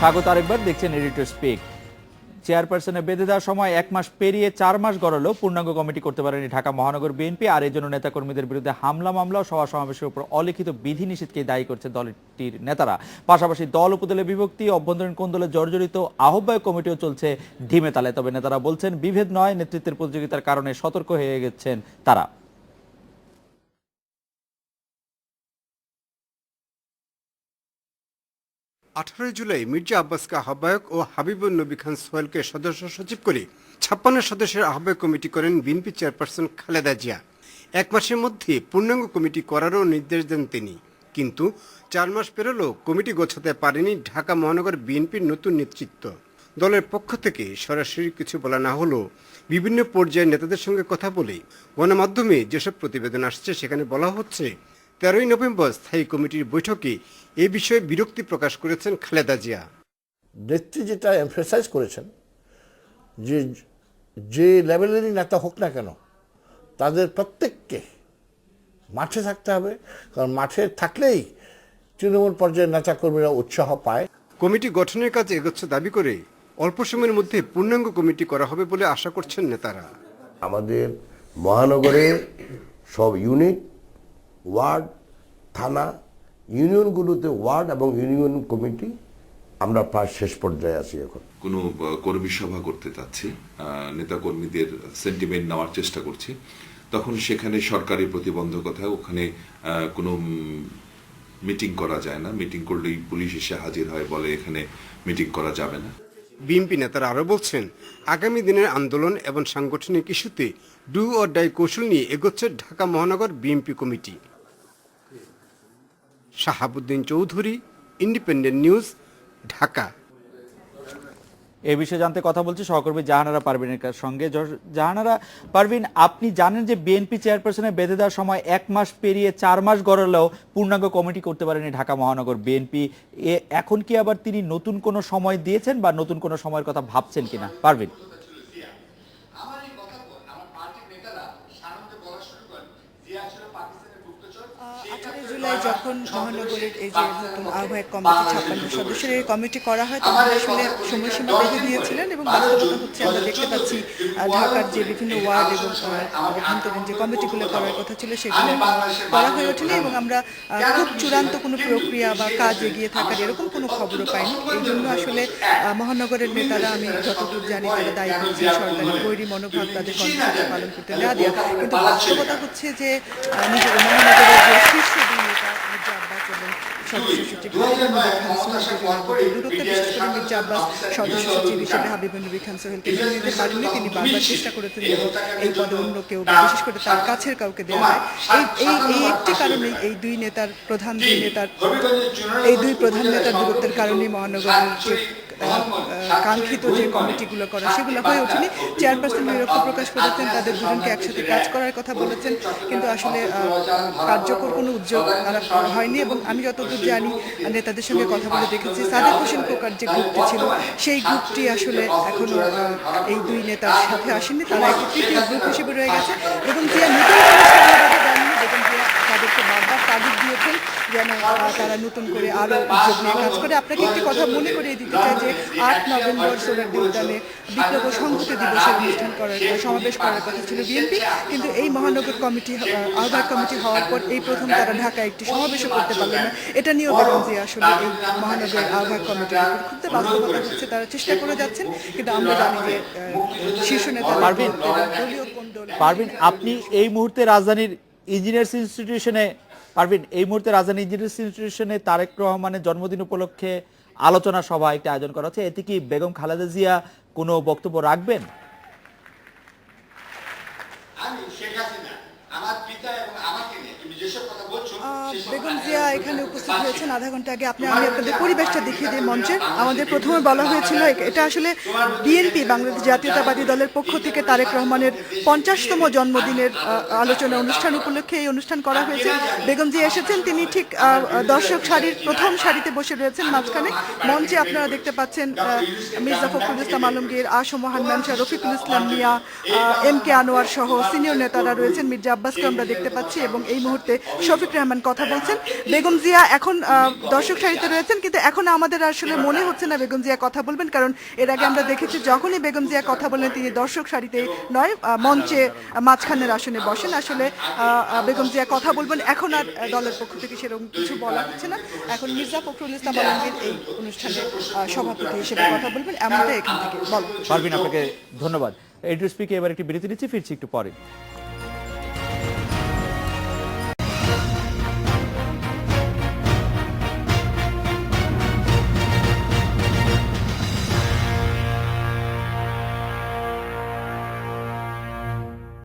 স্বাগত আরেকবার, দেখছেন এডিটর স্পিক। চেয়ারপারসনের বেঁধে দেওয়ার সময় 1 মাস পেরিয়ে 4 মাস গড়ালেও পূর্ণাঙ্গ কমিটি করতে পারেনি ঢাকা মহানগর বিএনপি। আর এই জন্য নেতাকর্মীদের বিরুদ্ধে হামলা মামলা ও সভা সমাবেশের উপর অলিখিত বিধিনিষেধকে দায়ী করছে দলটির নেতারা। পাশাপাশি দল উপদলে বিভক্তি, অভ্যন্তরীণ কোন্দলে জর্জরিত আহ্বায়ক কমিটিও চলছে ঢিমে তালে। তবে নেতারা বলছেন, বিভেদ নয়, নেতৃত্বের প্রতিযোগিতার কারণে সতর্ক হয়ে গেছেন তারা। 18 জুলাই মির্জা আব্বাসকে আহ্বায়ক ও হাবিবুন নবী খান সোহেলকে সদস্য সচিব করে 56 সদস্যের আহ্বায়ক কমিটি করেন বিএনপি চেয়ারপারসন খালেদা জিয়া। 1 মাসের মধ্যে পূর্ণাঙ্গ কমিটি করারও নির্দেশ দেন তিনি। কিন্তু 4 মাস পেরোলেও কমিটি গোছাতে পারেনি ঢাকা মহানগর বিএনপির নতুন নেতৃত্ব। দলের পক্ষ থেকে সরাসরি কিছু বলা না হলেও বিভিন্ন পর্যায়ের নেতাদের সঙ্গে কথা বলে গণমাধ্যমে যেসব প্রতিবেদন আসছে সেখানে বলা হচ্ছে, 13ই নভেম্বর স্থায়ী কমিটির বৈঠকে এ বিষয়ে বিরক্তি প্রকাশ করেছেন খালেদা জিয়া। নেত্রী যেটা এমফেসাইজ করেছেন যে লেভেলেরই নেতা হোক না কেন, তাদের প্রত্যেককে মাঠে থাকতে হবে, কারণ মাঠে থাকলেই তৃণমূল পর্যায়ের নেতাকর্মীরা উৎসাহ পায়। কমিটি গঠনের কাজ এগোচ্ছে দাবি করে অল্প সময়ের মধ্যে পূর্ণাঙ্গ কমিটি করা হবে বলে আশা করছেন নেতারা। আমাদের মহানগরের সব ইউনিট, ওয়ার্ড, থানা, ইউনিয়নগুলোতে ওয়ার্ড এবং ইউনিয়ন কমিটি আমরা প্রায় শেষ পর্যায়ে আছি। এখন কোনো কর্মী সভা করতে চাচ্ছি, নেতাকর্মীদের সেন্টিমেন্ট নেওয়ার চেষ্টা করছি, তখন সেখানে সরকারি প্রতিবন্ধকতা, ওখানে কোনো মিটিং করা যায় না। মিটিং করলেই পুলিশ এসে হাজির হয়, বলে এখানে মিটিং করা যাবে না। বিএনপি নেতারা আরও বলছেন, আগামী দিনের আন্দোলন এবং সাংগঠনিক ইস্যুতে ডু অর ডাই কৌশল নিয়ে এগোচ্ছে ঢাকা মহানগর BNP committee. Shahabuddin Chowdhury, Independent News, Dhaka. এ বিষয়ে জানতে কথা বলছি সহকর্মী জাহানারা পারভিনের সঙ্গে। জাহানারা পারভিন, আপনি জানেন যে বিএনপি চেয়ারপারসনের বেঁধে দেওয়ার সময় 1 মাস পেরিয়ে 4 মাস গড়ালেও পূর্ণাঙ্গ কমিটি করতে পারেনি ঢাকা মহানগর বিএনপি। এখন কি আবার তিনি নতুন কোনো সময় দিয়েছেন বা নতুন কোনো সময়ের কথা ভাবছেন কিনা? পারভিন। 18 জুলাই যখন মহানগরের এই যে নতুন আহ্বায়ক কমিটি 56 সদস্যের এই কমিটি করা হয়, তখন আসলে সময়সীমা বেঁধে দিয়েছিলেন এবং বাস্তবতা হচ্ছে আমরা দেখতে পাচ্ছি ঢাকার যে বিভিন্ন ওয়ার্ড এবং অভ্যন্তরীণ যে কমিটিগুলো করার কথা ছিল সেগুলো করা হয়ে ওঠেনি এবং আমরা খুব চূড়ান্ত কোনো প্রক্রিয়া বা কাজ এগিয়ে থাকার এরকম কোনো খবরও পাইনি। এই জন্য আসলে মহানগরের নেতারা, আমি যতদূর জানি, তারা দায়ী করছে সরকারি বৈরী মনোভাব তাদের কর্মসূচি পালন করতে না দেওয়া। কিন্তু বাস্তবতা হচ্ছে যে নিজের মহানগরের যে শীর্ষ দুই নেতা মির্জা আব্বাস এবং সদস্য সচিব হাবিবুন নবী খান সোহেল, দূরত্ব বিশেষ করে মির্জা আব্বাস সদস্য সচিব হিসেবে হাবিবুন নবী খান সোহেলকে মেনে নিতে পারেননি। তিনি বারবার চেষ্টা করেছেন যে এই পদে অন্য কেউ, বিশেষ করে তার কাছের কাউকে দেওয়া হয়। এই একটি কারণেই এই দুই প্রধান নেতার দূরত্বের কারণে মহানগরের যে কাঙ্ক্ষিত যে কমিটিগুলো করা সেগুলো হয়ে ওঠেনি। চেয়ারপারসন বিরক্ত প্রকাশ করেছেন, তাদের দুজনকে একসাথে কাজ করার কথা বলেছেন, কিন্তু আসলে কার্যকর কোনো উদ্যোগ তারা হয়নি। এবং আমি যতদূর জানি, নেতাদের সঙ্গে কথা বলে দেখেছি, সাদেক হোসেন খোকার যে গ্রুপটি ছিল সেই গ্রুপটি আসলে এখনো এই দুই নেতার সাথে আসেনি। তারা একটি তৃতীয় গ্রুপ হিসেবে রয়ে গেছে এবং যে তাদেরকে বারবার তাগিদ দিয়েছেন যেন তারা নতুন করে আরও উদ্যোগ নিয়ে কাজ করে। আপনাকে একটি কথা মনে করিয়ে দিতে চাই যে 8 নভেম্বর সোহরাওয়ার্দী উদ্যানে বিপ্লব ও সংহতি দিবসের অনুষ্ঠান সমাবেশ করার কথা ছিল বিএনপি, কিন্তু এই মহানগর কমিটি আহ্বায়ক কমিটি হওয়ার পর এই প্রথম তারা ঢাকায় একটি সমাবেশও করতে পারলেন না। এটা নিয়েও বেগম জিয়া আসলে এই মহানগরের আহ্বায়ক কমিটির উপর খুবতে বাস্তবতা হচ্ছে তারা চেষ্টা করে যাচ্ছেন, কিন্তু আমরা জানি যে শীর্ষ নেতা দলীয় কোন দল। পারভিন, আপনি এই মুহূর্তে রাজধানীর ইঞ্জিনিয়ার্স ইনস্টিটিউশনে তারেক রহমানের জন্মদিন উপলক্ষে আলোচনা সভা একটা আয়োজন করা হচ্ছে। এতে কি বেগম খালেদা জিয়া কোনো বক্তব্য রাখবেন? বেগম জিয়া এখানে উপস্থিত হয়েছেন আধা ঘন্টা আগে। আমি আপনাদের পরিবেশটা দেখিয়ে দিই মঞ্চে। আমাদের প্রথমে বলা হয়েছিল এটা আসলে বিএনপি, বাংলাদেশ জাতীয়তাবাদী দলের পক্ষ থেকে তারেক রহমানের 50তম জন্মদিনের আলোচনা অনুষ্ঠান উপলক্ষে এই অনুষ্ঠান করা হয়েছে। বেগম জিয়া এসেছেন, তিনি ঠিক দর্শক সারির প্রথম সারিতে বসে রয়েছেন মাঝখানে। মঞ্চে আপনারা দেখতে পাচ্ছেন মির্জা ফখরুল ইসলাম আলমগীর, আসম হান্নান শাহ, রফিকুল ইসলাম মিয়া, এম কে আনোয়ার সহ সিনিয়র নেতারা রয়েছেন। মির্জা আব্বাসকে আমরা দেখতে পাচ্ছি এবং এই মুহূর্তে শফিক রহমান কথা কথা বলছেন। বেগম জিয়া এখন দর্শক সারিতে রয়েছেন, কিন্তু এখন আমাদের আসলে মনে হচ্ছে না বেগম জিয়া কথা বলবেন, কারণ এর আগে আমরা দেখেছি যখনই বেগম জিয়া কথা বলেন তিনি দর্শক সারিতে নয়, মঞ্চে মাঝখানের আসনে বসেন। আসলে বেগম জিয়া কথা বলবেন, এখন আর দলের পক্ষ থেকে সেরকম কিছু বলা হচ্ছে না। এখন মির্জা ফখরুল ইসলাম আলমগীর এই অনুষ্ঠানে সভাপতি হিসেবে কথা বলবেন, এমনটা এখান থেকে বলা। পারভিন, আপনাকে ধন্যবাদ। এড্রেস স্পিকে এবার একটি বিরতি নিচ্ছি, ফিরছি একটু পরে।